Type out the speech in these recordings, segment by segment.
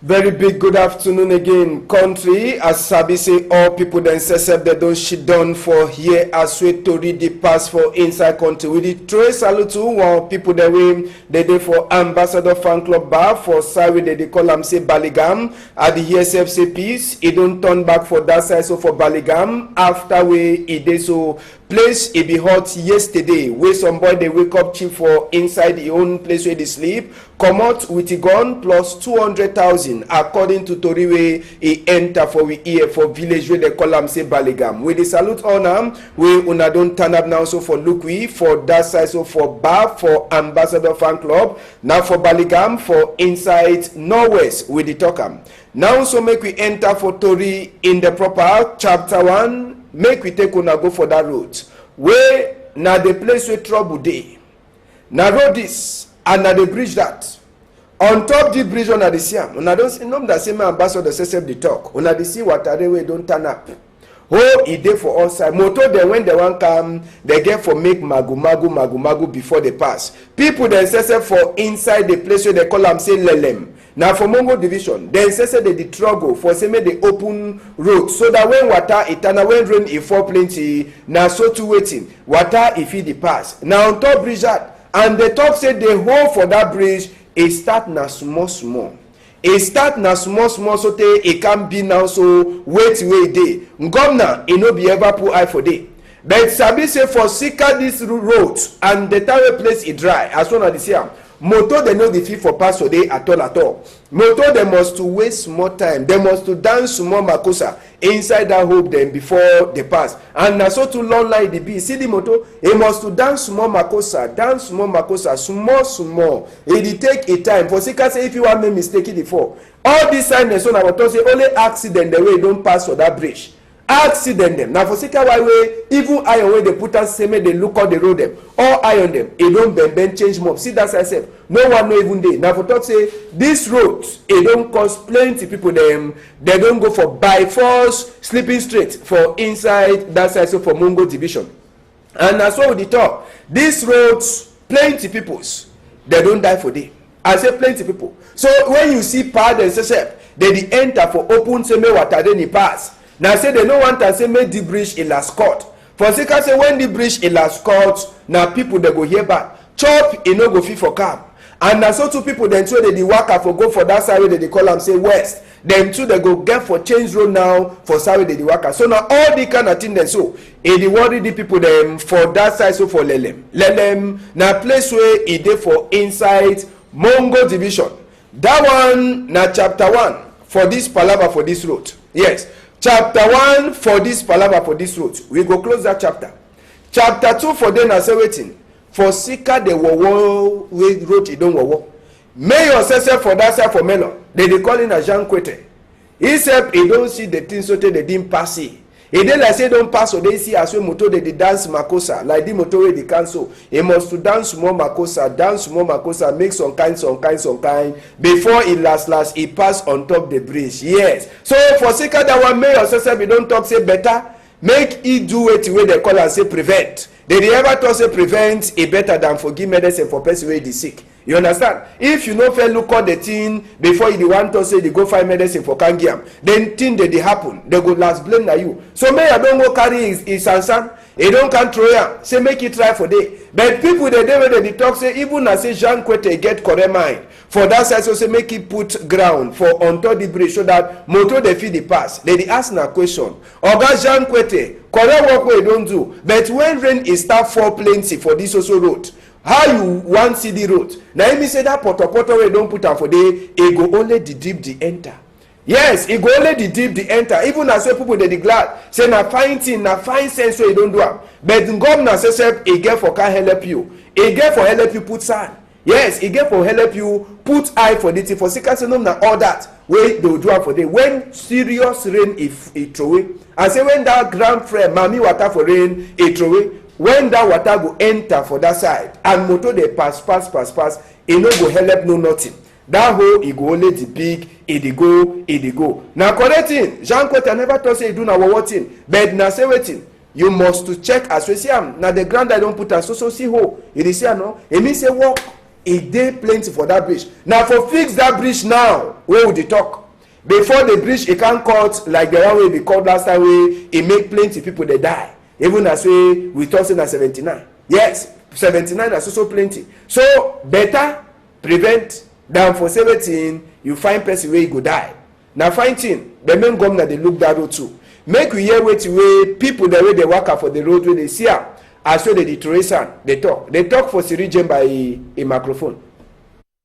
Very big good afternoon again, country. As Sabi say, all people then say they don't shit down for here as we to read the pass for inside country. We did throw salute to one people that way they did for Ambassador Fan Club Bar for Sawi they call them say Baligam at the ESFC piece. It don't turn back for that side so for Baligam after we it did so place it be hot yesterday where some boy they wake up cheap for inside the own place where they sleep come out with a gun plus 200,000 according to Toriwe he enter for we here for village where they call them say Baligam. We they salute on them we una don't turn up now so for Lukwi for that side so for Bar for Ambassador Fan Club now for Baligam for inside Norwest with the talkam. Now so make we enter for Tori in the proper chapter 1. Make we take una go for that road where na the place where trouble dey na road this and na the bridge that on top the bridge una dey see am una don see no that same ambassador say dey talk una dey see watare wey don turn up e dey for all side motor dem when they wan come they get for make magu before they pass people dem say for inside the place where they call am say lelem. Now for Mongo division, then say they the struggle for say make the open road so that when water eternal when rain e fall plenty, now so to waiting water if it the pass. Now on top bridge that and the talk say the hole for that bridge it start na small. It start na small so te it can be now so wait day. Governor it no be ever put eye for day. But Sabi say for Sika this road and the tower place it dry as one of the same. Motor they no the fee for pass today at all. Motor they must to waste more time. They must to dance more makosa inside that hope them before they pass. And na so to long like the be. See the motor, he must to dance more makosa, small. It take a time. For Sika say if you want me mistake it before. All this time they so na what say only accident the way you don't pass for that bridge. Accident them. Now for Sika way even iron way they put us same they look out the road them. All iron them. It don't bend change mob. See that's I said. No one know even day. Now for talk say this road it don't cause plenty people them. They don't go for by force sleeping straight for inside that side so for Mongo division. And that's what we talk. This roads plenty peoples they don't die for day. I say plenty people. So when you see part and say they enter for open same water then it pass. Now say they no want to say make the bridge a last court. For Sika say when the bridge a last court, now people they go here back. Chop e no go fit for cab. And now so two people then too they worker for go for that side where they call them say west. Them too they go get for change road now for side where they worker. So now all the kind of thing then so they worry the people them for that side so for Lelem now place where it dey for inside Mongo division. That one now chapter 1 for this palava for this road. Yes. Chapter 1 for this palava for this road. We go close that chapter. Chapter 2 for them as waiting. For Sika the wo we road it don't wo. Mayor says for that side for Melo. They call in a Jean Kwete. He said he don't see the thing so they didn't pass it. He did like say don't pass so they see as we motor they dance makosa like the motor way they cancel. He must to dance more makosa, make some kind before it last it pass on top the bridge. Yes. So for Sika that one mayor says we don't talk say better make it do it the way they call and say prevent. They ever talk say prevent it better than forgive medicine for person wey dey sick. You understand? If you no fair look at the thing before you want to say they go find medicine for cangiam, then thing that they happen, they go last blame na you. So may I don't go carry his sansan, he don't control ya. Say make it try for day. But people they dey where they talk say even as say Jean Kwete get correct mind. For that side so say make it put ground for on top the bridge so that motor they feed the pass. They ask na question. Oga Jean Kwete, correct work we don't do. But when rain is start fall plenty for this also road. How you want see the road? Now me say that poto we don't put am for day, it go only the deep the enter. Yes, it go only the deep the enter. Even as people they glad say na fine thing, na fine sense so you don't do am. But the governor say it get for can help you. It get for help you put sand. Yes, it get for help you put eye for the thing for Sika say no na all that way they will do am for day. When serious rain if it throw away, and say when that ground frame mami water for rain it throw away. When that water go enter for that side and motor they pass it no go help no nothing. That hole it go only the big it go. Now correct thing Jean Kwete never thought say do na what thing but na say waiting you must to check as we see am na the ground I don't put am so see hole it is here no it means say work e dey plenty for that bridge. Now for fix that bridge now, where would they talk? Before the bridge, it can't cut like the one way we called last time, where it make plenty people they die. Even as we talk in 79. Yes, 79 is also plenty. So better prevent than for 17 you find person where you go die. Now find thing, the main governor they look that road too. Make we hear wait way people the way they work out for the road where they see her. As well the deterioration they talk. They talk for region by a microphone.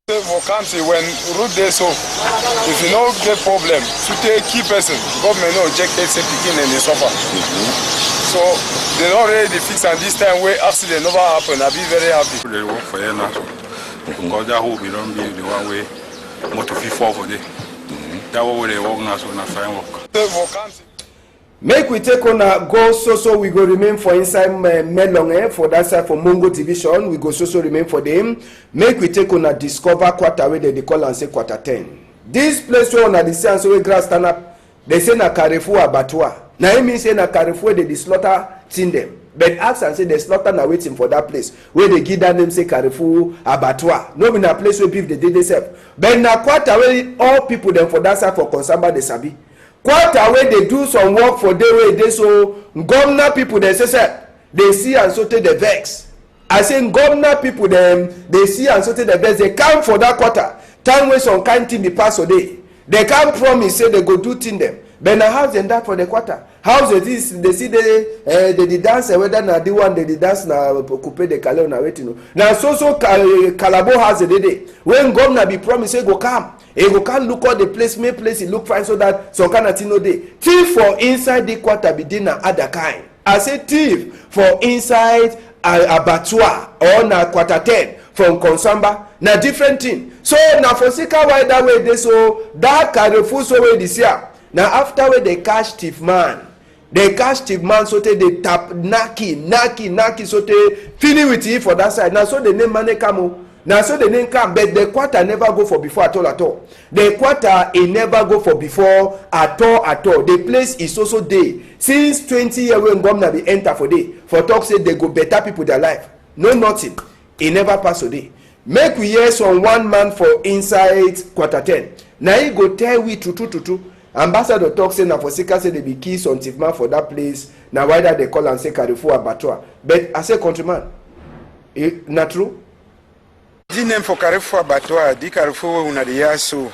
For country when road there so if you don't get problem to take key person government no object say picking and they suffer. So they don't already fix and this time where accident never happen. I be very happy. They work for you now. Because that hope you don't be the one way more to fall for them. That way they work now so na fine work. For country. Make we take on a go so we go remain for inside Melong for that side for Mongo division. We go so remain for them. Make we take on a discover quarter where they call and say quarter 10. This place where on a the sense where grass stand up, they say na Carrefour abattoir. Now it means say na Carrefour they slaughter tin them. But ask and say they slaughter na waiting for that place where they give that name say Carrefour abattoir. No be na place where beef they did themselves. But na quarter where all people them for that side for Konsamba they sabi. Quarter where they do some work for day where they so governor people they say they see and so take the vex. I say governor people them they see and so take the vex. They come for that quarter. Time where some kind thing be pass a day. They can't promise say they go do thing them. But now how's them that for the quarter? How's it is they see they dance whether na the one they dance na coupe the calais na waiting. Now so Calabo has a day. When governor be promise say go come. He go can look at the place, make place it look fine so that some kind of thing no day. Thief for inside the quarter be dinner other kind. I say thief for inside abattoir or na quarter 10 from Konsamba na different thing. So na for sika why that way they so that Carrefour so way this year. Now after way they catch thief man. They catch thief man so they tap naki so they finish with it for that side. Now so the name Mane Kamo. Now so the name come, but the quarter never go for before at all. The quarter it never go for before at all. The place is also day. Since 20 years when governor be enter for day, for talk say they go better people their life. No nothing. It never pass a day. Make we hear some one man for inside quarter 10. Now he go tell we true. Ambassador talk say na for Sika say they be key on thief man for that place. Now why that they call and say Carrefour abattoir. But I say countryman, not true. The name for Carrefour abattoir, the Carrefour una the year so.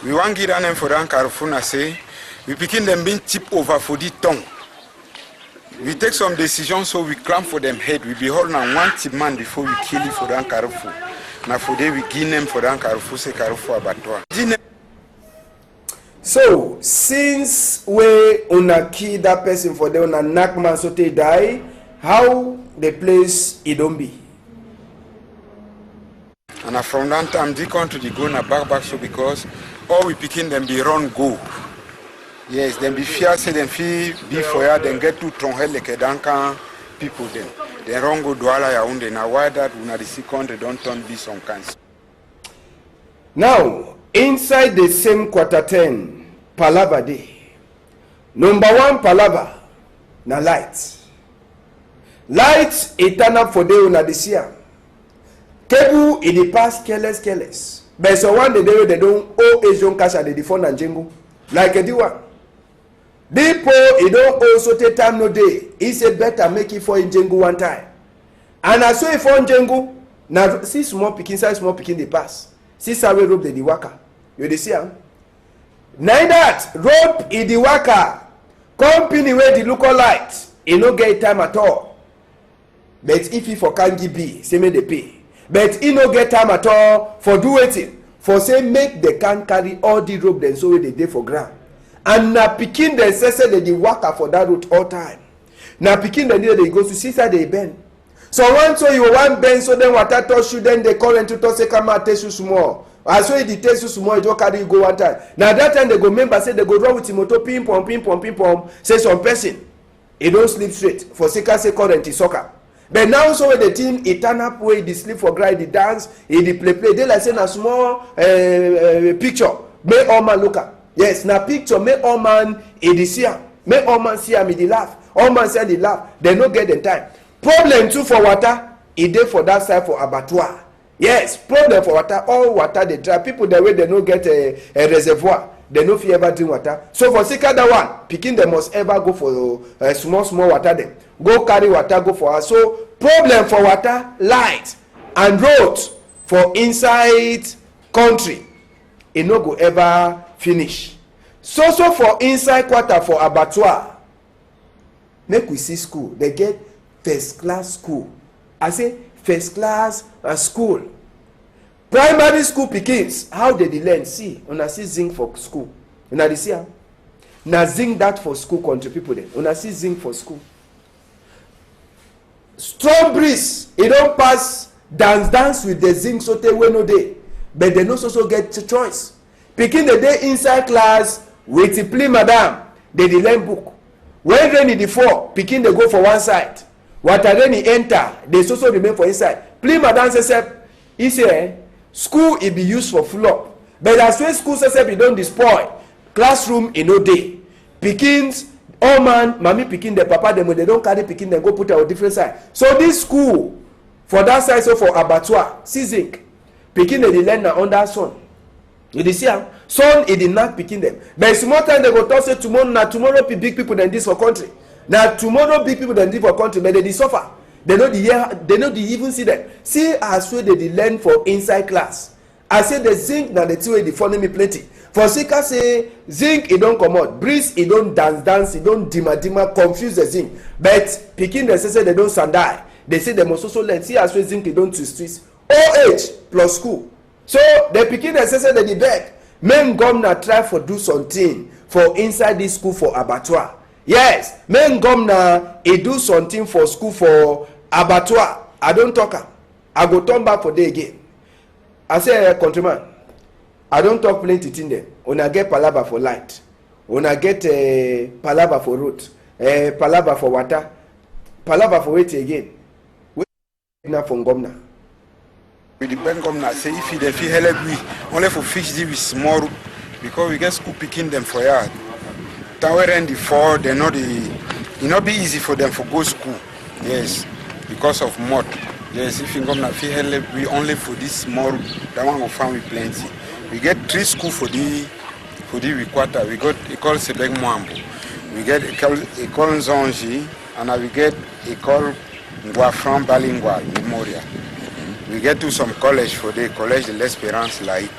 We want give name for that Carrefour na say we picking them being tip over for the tongue. We take some decisions so we clamp for them head. We be holding on one tip man before we kill it for that Carrefour. Now for them we give them for that Carrefour say Carrefour abattoir. So since we una kill that person for them una knock man so they die, how the place it don't be? And from that time, they come to the go na back so because all we picking them be run go. Yes, then be fear say them feel be for ya then get to Tronghel like a Duncan people then. Then run go Douala Yaoundé. Now why that una the second they don't turn be some kinds. Now inside the same quarter 10 palava day. Number one palava na light. Light it turn up for day una this year. Cable in the past careless. But so one day they don't owe Asian cash at the default and Jengo. Like a D1. Depo, it don't also take time no day. He said better make it for in Jengo one time. And I saw it for in Jengo. Now see small picking size small picking the pass. See Sawe rope the waka. You see him? Neither that rope in the waka. Company where the local light. It no get time at all. But if he for can give be, say me they pay. But he no get time at all for do waiting. For say make the can carry all the rope then so they day for ground. And na pikin then say they waka for that route all time. Na pikin then they go to see side they bend. So once so you want bend so then water touch you then they call and to touch say come out test you small. As so it test you small it just carry you go one time. Now that time they go member say they go run with the motor ping pom say some person he don't sleep straight for say current is soccer. But now so when the team it turn up where they sleep for grind, they dance, they play. They like saying a small picture. Make all man look at. Yes, na picture make all man see am. Make all man see am they laugh. All man say they laugh. They no get the time. Problem too for water. It dey for that side for abattoir. Yes, problem for water. All water they dry. People the way they no get a reservoir, they no fit ever drink water. So for Sika that one, pikin they must ever go for small water them. Go carry water, go for us. So problem for water, light and road for inside country, it no go ever finish. So for inside quarter for abattoir, make we see school. They get first class school. I say first class school. Primary school pikins, how they learn? See, una see zinc for school. Una dey see am. Na zinc that for school country people dem. Una see zinc for school. Strong breeze, e don pass dance with the zinc so tey wey no dey. But they no so get choice. Pikin dey inside class with the plea madam, they dey learn book. When rain dey fall, pikin dey go for one side. Water rain enter, they so remain for inside. Plea madam say, he say, school e be used for floor. But as when school say e don dey spoil, classroom e no dey. Pikins, all man, mami pikin, the papa dem, they don carry pikin dem go put am on different side. So this school for that side, so for abattoir, see zinc. Pikin dey learn na under sun. You dey see am? Sun e dey knack pikin dem. But small time they go talk say tomorrow big people than this for country. Now tomorrow big people than this for country, but they dey suffer. They no dey even see them. See as wey they dey learn for inside class. I say the zinc na the thing wey dey follow me plenty. For Sika say zinc e don comot, breeze e don dance, e don dima confuse the zinc. But pikin dem say they don sandai. They say they must also learn. See as wey zinc e don twist. OH plus school. So the pikin dem say they dey beg. Men governor try for do something for inside this school for abattoir. Yes, men governor e do something for school for abattoir. I don talk am. I go turn back for day again. I say countryman, I don talk plenty thing dem. Una get palava for light. Una get palava for road. Palava for water. Palava for wetin again? Wetin from governor. With the bank governor say if they feel help we only for fix this with small because we get school picking them for yard. Tower and the fall they not it not be easy for them for go school. Yes, because of mud. Yes, if you governor feel help we only for this small that one will find we plenty. We get 3 school for the quarter. We got École Sebek Mwambo. We get École Nzonji and we get École Ngwafran Balingwa Memorial. We get to some college for the Collège de l'Espérance like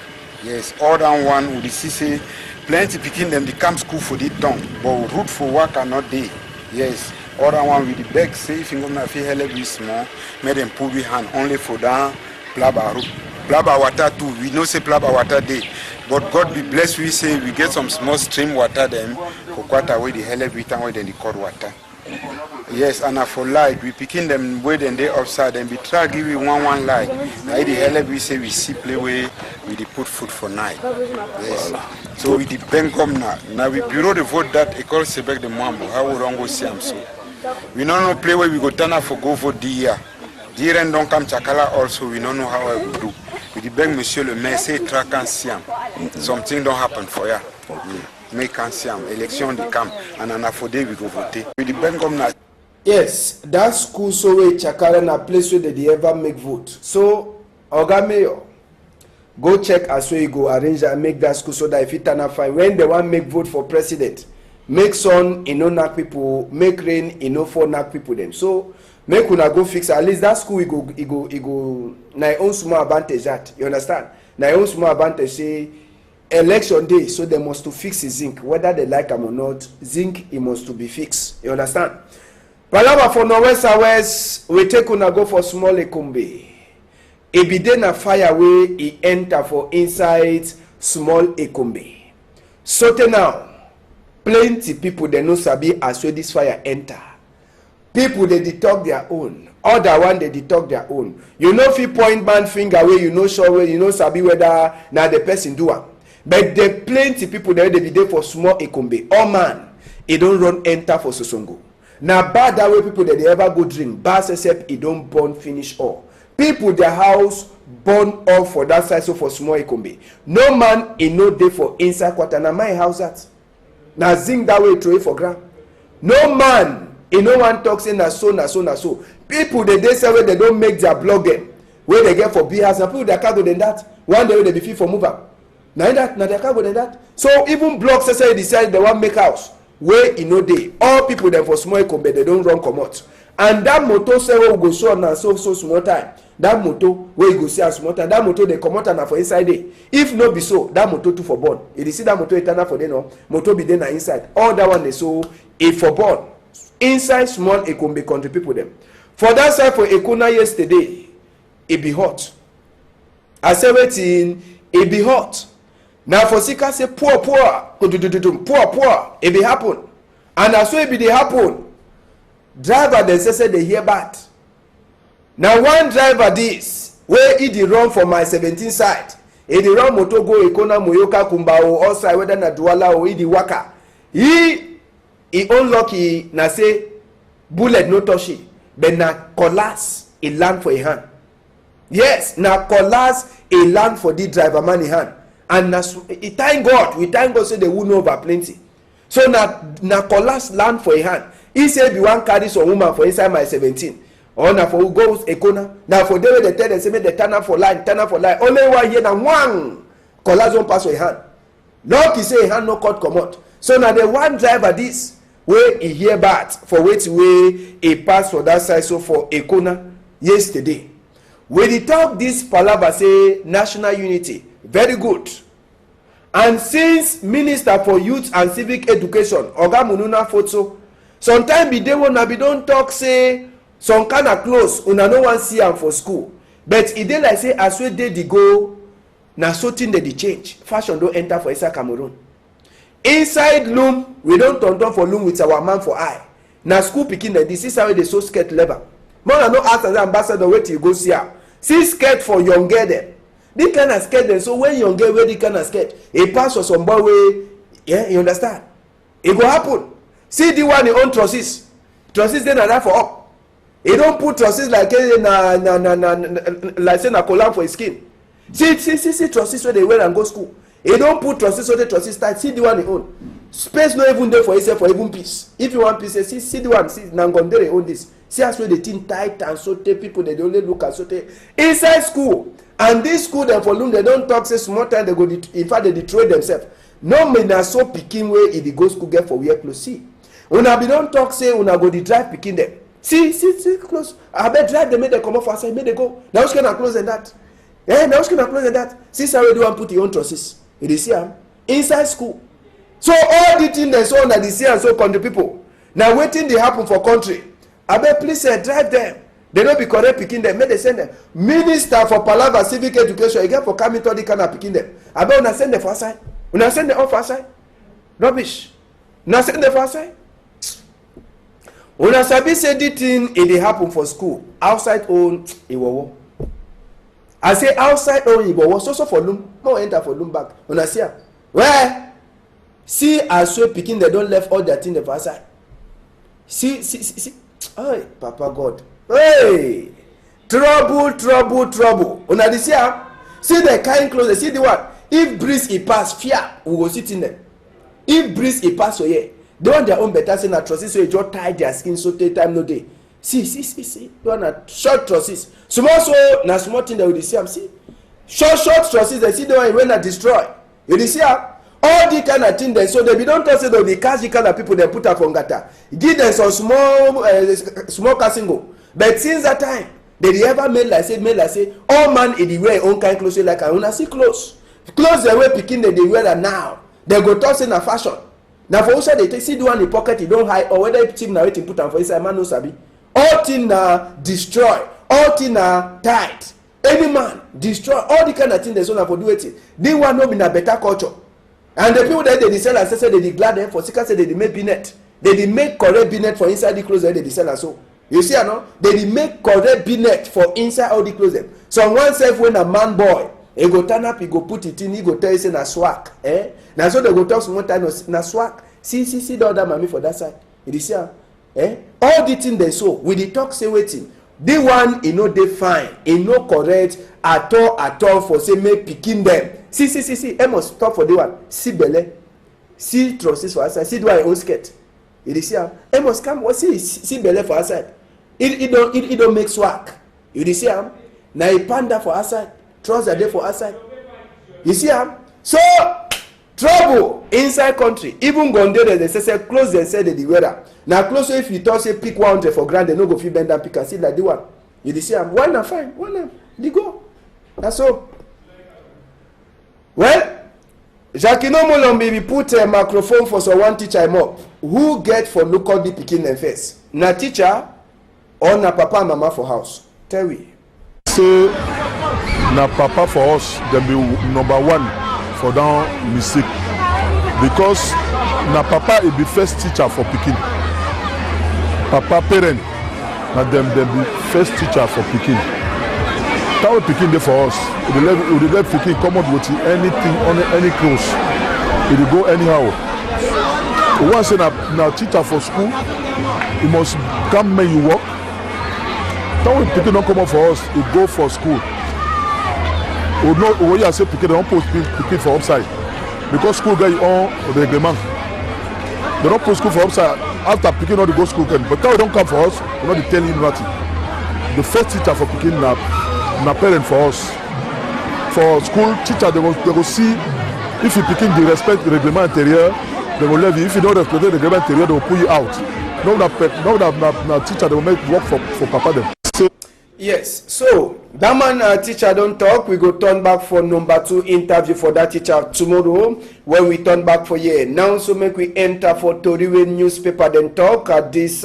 yes, all down one we see say plenty picking them the camp school for the town, but route for work are not there. Yes, all down one with the beg say if you gonna feel hell be small, make them put we hand only for down Plaba route. Plaba water too. We know say Plaba water day. But God be blessed we say we get some small stream water them for quarter where the hell every time where then the cold water. Yes, and for light, we picking them way then they upside and we try give you one light. Now the hell we say we see play way we the put food for night. Yes. So we the bank come now. Now we bureau the vote that École Sebek de Mwambo. How we don't go see them so. We don't know play where we go turn up for go vote the year. The year don't come Chakala also. We don't know how I will do. We the bank Monsieur le Maire say track and see them. Something don't happen for ya. Make and see them. Election they come and on for day we go vote. We the bank come now. Yes, that school so wey Chakara na place where they ever make vote. So, Oga Mayor, go check as well you go arrange and make that school so that if it turn out fine, when they want make vote for president, make sun, e no knack people, make rain, e no fall knack people them. So, make una go fix at least that school e go na own small advantage that. You understand? Na own small advantage say election day, so they must to fix the zinc, whether they like them or not. Zinc it must to be fixed. You understand? Palava for Northwest West, we take una go for small Ekombe. E be dey na fire wey e enter for inside small Ekombe. So now, plenty people they no sabi as where this fire enter. People they detect their own. Other one they detect their own. You know if you point man finger where you know sure where you know sabi whether na the person do am. But the plenty people they be there for small Ekombe. Oh man, e don't run enter for Sosongo. Now bad that way people that they ever go drink bad except it don't burn finish all. People their house burn off for that side so for small Ekombe. No man in no day for inside quarter. Now my house that. Now zinc that way throw it for ground. No man in no one talks in na so. People they say where they don't make their blogging. wey they get for big house na people their cargo than that one day wey they be fit for move am na their cargo than that so even blocks say decide they wan make house wey e no dey all people dem for small ekombe they don run comot and that motor say wey we go show na so small time that motor wey you go see am small time that motor dey comot am na for inside dey if no be so that motor too for burn you dey see that motor eternal for there no motor be there na inside all that one dey so e for burn inside small ekombe country people dem for that side for Ekuna yesterday e be hot I say wetin e be hot na for sika say poor e be happen and as so e be dey happen driver dem say dey hear bad na one driver dis wey e dey run for my 17 side e dey run motor go Ekona Moyoka Kumbao all side whether na Duala or e dey waka e own lucky na say bullet no touch e but na collapse e land for e hand yes na collapse e land for the driver man e hand and na thank God we thank God say they wound over plenty so na collapse land for e hand he say be wan carry some woman for inside my 17 or na for go Ekona na for there wey they tell them say make they turn am for line only one here na one collapse don pass for e hand lucky say e hand no cut comot so na the one driver this wey e hear bad for wetin wey e pass for that side so for Ekona yesterday we dey talk this palava say national unity very good and since minister for youth and civic education Oga Mununa Foto sometimes be dey una be don talk say some kind of close una no wan see am for school but e dey like say as wey dey the go na so thing dey change fashion don enter for inside Cameroon inside loom we don turn for loom with our man for eye na school pikin dem this is how dey sew skirt leather more no ask as ambassador wetin you go see am see skirt for young girl dem this kind of skirt dem so when young girl wear this kind of skirt e pass for some boy wey you understand e go happen see the one e own trousers dey na that for up e don put trousers like na like say na collar for his skin see trousers wey dey wear am go school e don put trousers so the trousers tight see the one e own space no even dey for himself for even piece if you wan piece say see the one see na Ngondere own this see as wey the thing tight and so tey people dey only look at so tey inside school and this school dem for loom dem don talk say small time dey go in fact dey destroy themselves no mean na so pikin wey e dey go school get for wear clothes see una be don talk say una go dey drive pikin dem see close abeg drive dem make dem comot for outside make dem go na which kind of clothes dem that na which kind of clothes dem that see how wey dey wan put im own trousers you dey see am inside school so all the thing dem so una dey see am so country people na wetin dey happen for country abeg please drive dem they no be correct pikin dem make dem send dem minister for palava civic education e get for Kamito the kind of pikin dem abeg una send dem for outside una send dem off outside rubbish una send dem for outside una sabi say the thing e dey happen for school outside own iwowo I say outside own iwowo so for loom no enter for loom back una see am where see as so pikin dem don left all their thing dem for outside see oh Papa God hey trouble una dey see am see the kind clothes see the one if breeze e pass fear we go sit in them if breeze e pass for here they want their own better say na trousers so e just tie their skin so tey time no dey see the one na short trousers small so na small thing dem we dey see am see short trousers dem see the one wey na destroy you dey see am all the kind of thing dem so dem be don talk say dem dey catch the kind of people dem put am for ngata give dem some small cassingo but since that time they dey ever make like say all man e dey wear own kind clothes like am una see clothes dem wey pikin dem dey wear am now dem go talk say na fashion na for outside dey take see the one in pocket e don high or whether cheap na wetin put am for inside man no sabi all thing na destroy all thing na tight any man destroy all the kind of thing dem so na for do wetin the one no be na better culture and the people that dey sell am say they dey glad dem for sika say they dey make binet they dey make correct binet for inside the clothes dem dey sell am so you see am no they dey make correct binet for inside all the clothes dem some one sef wey na man boy e go turn up e go put it in e go tell you say na swag na so they go talk small time na swag see the other mami for that side you dey see am all the thing dem so we dey talk say wetin the one e no dey fine e no correct at all for say make pikin dem see must stop for the one see belle see trousers for outside see the one e own skirt you dey see am must come see belle for outside e don make swag you dey see am na a panda for outside, trouser dey for outside. You see am? So trouble inside country. Even Gondere they say close dem say the weather. Na close if you talk say pick 100 for ground, they no go fit bend down pick and see like the one. You dey see am? Why na fine? Why na? Dey go. That's all. Well, Jacquino Molombi be put a microphone for someone teacher him up. Who get for local the pikin dem first? Na teacher or na papa and mama for house? Tell we. Say na papa for us, dem be number one for down mistake. Because na papa e be first teacher for pikin. Papa parent na dem be first teacher for pikin. That way pikin dey for us. We dey let pikin come out with anything on any clothes. E dey go anyhow. We wan say na teacher for school, you must come make you work. That way pikin don come out for us, e go for school. We hear say pikin don post pikin for upside because school get your own reglement. They don post school for upside after pikin no dey go school again. But that way don come for us, we no dey tell you nothing. The first teacher for pikin na parent for us. For school teacher they go see if you pikin dey respect the reglement interior, they go leave you. If you don't respect the reglement interior, they will pull you out. No na teacher they will make work for papa them. Yes, so that man teacher don't talk. We go turn back for number 2 interview for that teacher tomorrow when we turn back for here. Now so make we enter for Toriwe newspaper then talk at this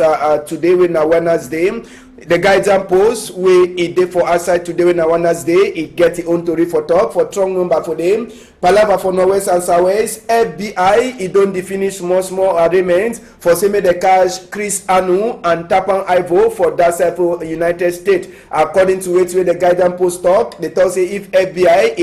today when na Wednesday. The Guardian Post where it dey for outside today when na Wednesday, it get its own story for talk for strong number for them. Palava for Norwest and Southwest, FBI, it don't finish small arrangements for say make the cash Chris Anu and Tapan Ivo for that side for United States. According to where the Guardian Post talk, they tell say if FBI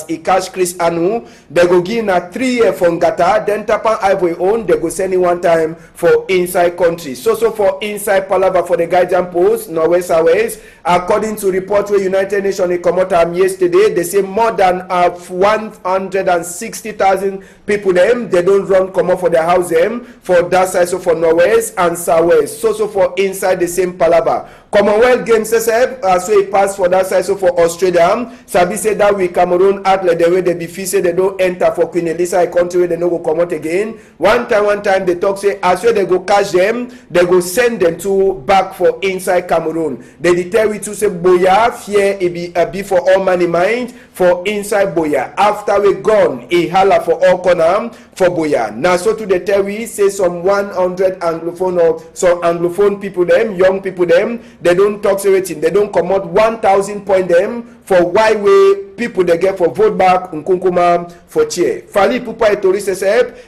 it cash Chris Anu, they go give na 3 years from Gata, then Tapan Ivo own, they go send it one time for inside country. So for inside Palava for the Guardian Post, Norwest Southwest, according to report where United Nations come out yesterday, they say more than 160,000 people them they don't run come up for their house them for that side so for Norwest and Southwest. So for inside the same Palava. Commonwealth Games so it pass for that side so for Australia. Sabi say that we Cameroon athlete the way they be say they don't enter for Queen Elisa a country where they no go come out again. One time they talk say as well they go catch them, they go send them to back for inside Cameroon. They tell we to say Boya fear it be for all money mind for inside Boya. After we gone, a holla for all corner for Boya. Now so to the tell we say some 100 Anglophone or some Anglophone people them, young people them, they don't talk everything. They don't come out 1,000 point them for why way people they get for vote back Nkunkuma for chair. Fali Pupa Etori says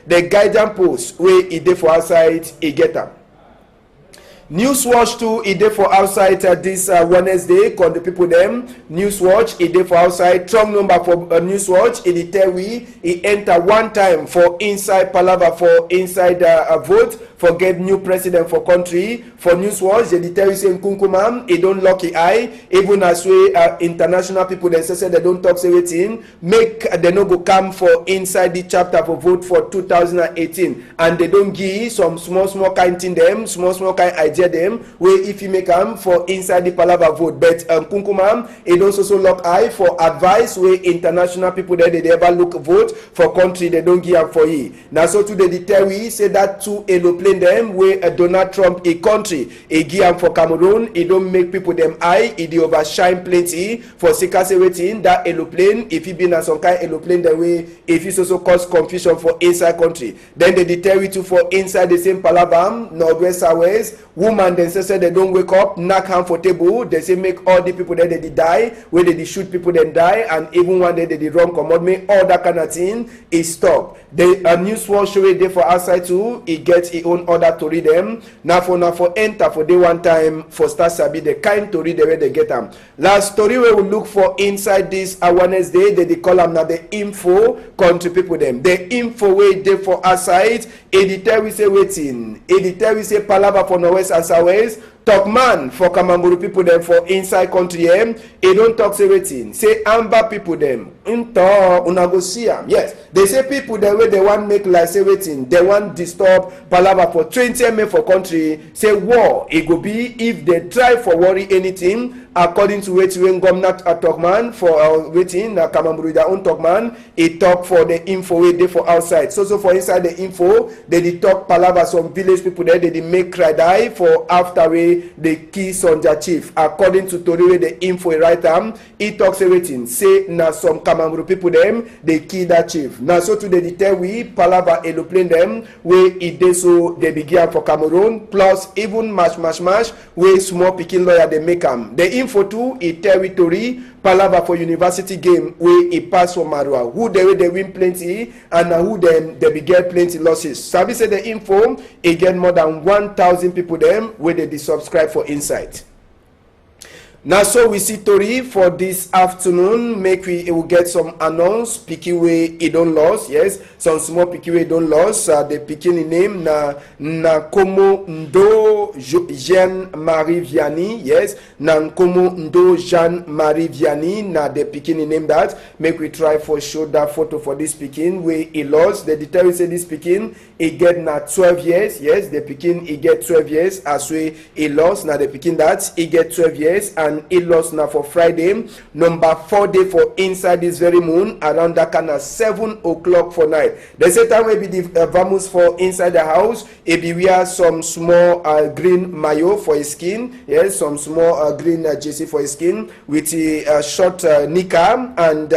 the Guardian Post where it dey for outside it get them. Newswatch too, it dey for outside this Wednesday. Call the people them. Newswatch, it dey for outside. Strong number for Newswatch. It tell we it enter one time for inside Palava for inside vote for get new president for country. For Newswatch, they tell you say Nkunkuma, it don't lock the eye. Even as we international people they say they don't talk everything. Make they no go come for inside the chapter for vote for 2018, and they don't give some small kind thing them, small kind idea them where if you make them for inside the Palava vote. But Nkunkuma it also lock eye for advice where international people there they ever look vote for country they don't give them for you. Now so today the tell we say that to aeroplane them where Donald Trump a country a give them for Cameroon, it don't make people them eye, it dey overshine plenty for Sikase waiting that aeroplane if he been a some kind aeroplane the way if it also cause confusion for inside country. Then they tell you to for inside the same Palava, Northwest Southwest, woman then say they don't wake up, knock hand for table, they say make all the people that they die, where they shoot people then die, and even one day they run commode me, all that kind of thing is stop. The Newswatch show it there for outside too, it gets its own order to read them. Now for enter for day one time for start sabi the kind to read the way they get them. Last story where we look for inside this Wednesday, they call them now the info country people them. The info way there for outside, it tell we say waiting, it tell we say Palava for Norwest and Southwest. Talk man for Kamanguru people them for inside country them. It don't talk say waiting. Say Amber people them. Into unago see them. Yes, they say people the way they want make like say waiting. They want disturb Palava for 20 men for country. Say war it go be if they try for worry anything. according to wetin Gomnat Talkman for wetin na Kamamburu their own Talkman, he talk for the info wey dey for outside. So for inside the info, they dey talk palava some village people there, they dey make cry die for after wey they kill Sonja chief. According to tori wey the info write am, he talk say wetin say na some Kamamburu people them they kill that chief. Now so today they tell we palava aeroplane them wey e dey so they begin for Cameroon plus even mash wey small pikin lawyer dey make am. The info too e territory palava for university game wey e pass for Marua. Who dey win plenty and na who dem dey get plenty losses. Sabi say the info e get more than 1,000 people dem wey dey subscribe for inside. Now so we see tori for this afternoon. Make we will get some announce pikin wey e don lost. Yes, some small pikin wey don lost. The pikin name na Nkomo Ndo Jean Marie Vianney. Yes, na Nkomo Ndo Jean Marie Vianney na the pikin name that. Make we try for show that photo for this pikin wey e lost. The detail say this pikin e get na 12 years. Yes, the pikin e get 12 years as we e lost. Na the pikin that e get 12 years and it lost now for Friday, number 4 day for inside this very moon around that kind of 7 o'clock for night. The same time will be the vamoose for inside the house. It be wear some small green mayo for his skin. Yes, some small green jersey for his skin with a short nika and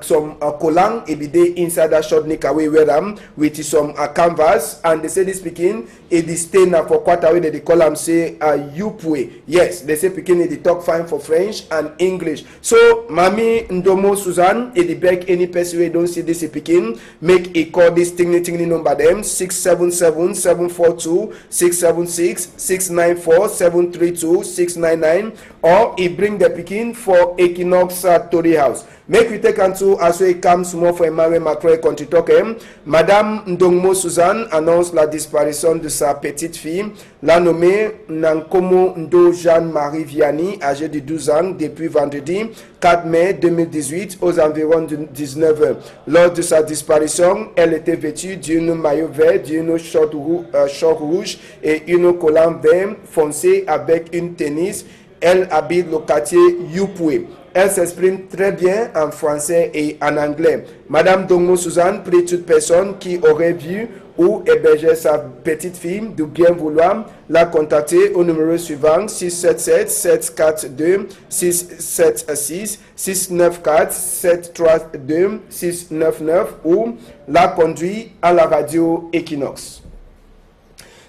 some kolang. It be there inside that short nika we wear them with some canvas. And they say this pikin it is staying now for quarter way. They call them say Yupwe. Yes, they say pikin it talk fine for French and English. So Mami Ndomo Suzanne, it beg any person who don't see this pikin, make a call this tingly number them 677-742-676-694-732-699 or he bring the pikin for Equinox Tori House. Make we take unto as we come small for Emmanuel Macron country talk. Madame Ndongmo Suzanne annonce la disparition de sa petite fille, la nommée Nkomo Ndo Jean-Marie Vianney, âgée de 12 ans, depuis vendredi 4 mai 2018 aux environs de 19h. Lors de sa disparition, elle était vêtue d'une maillot vert, d'une short rouge et une collant vert foncé avec une tennis. Elle habite le quartier Yupwe. Elle s'exprime très bien en français et en anglais. Madame Ndongmo Suzanne prie toute personne qui aurait vu ou hébergé sa petite fille de bien vouloir la contacter au numéro suivant 677-746-676-694-732-699 ou la conduit à la radio Equinox.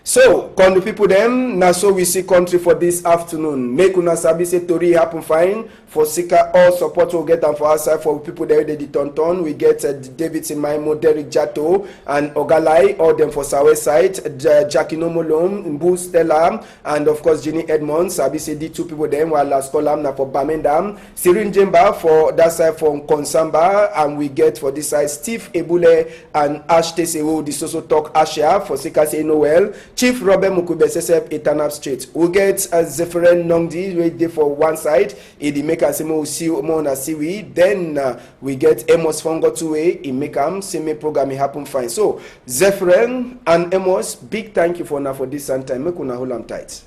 So, come the people them, now so we see country for this afternoon. Make una sabi say tori happen fine. For Sika, all support will get them for our side. For people there, they Tonton, we get David Simaimo, Derek Jato, and Ogalai, all them for Sawe side, Jackie Nomolom, Mbu Stella, and of course Jenny Edmonds. Sabi say the two people them, while last column now for Bamendam, Sirin Jemba for that side from Konsamba, and we get for this side Steve Ebule and Ash Tesewo, the Soso Talk Asha, for Sika say Noel. Chief Robert Mukube Sesep Etanap Street. We get Zephyrin Nongdi right there for one side. He make us see more na siwi. Then we get Amos Fongo two way. He make same program happen fine. So Zephyrin and Amos, big thank you for now for this time. Make una hold on tight.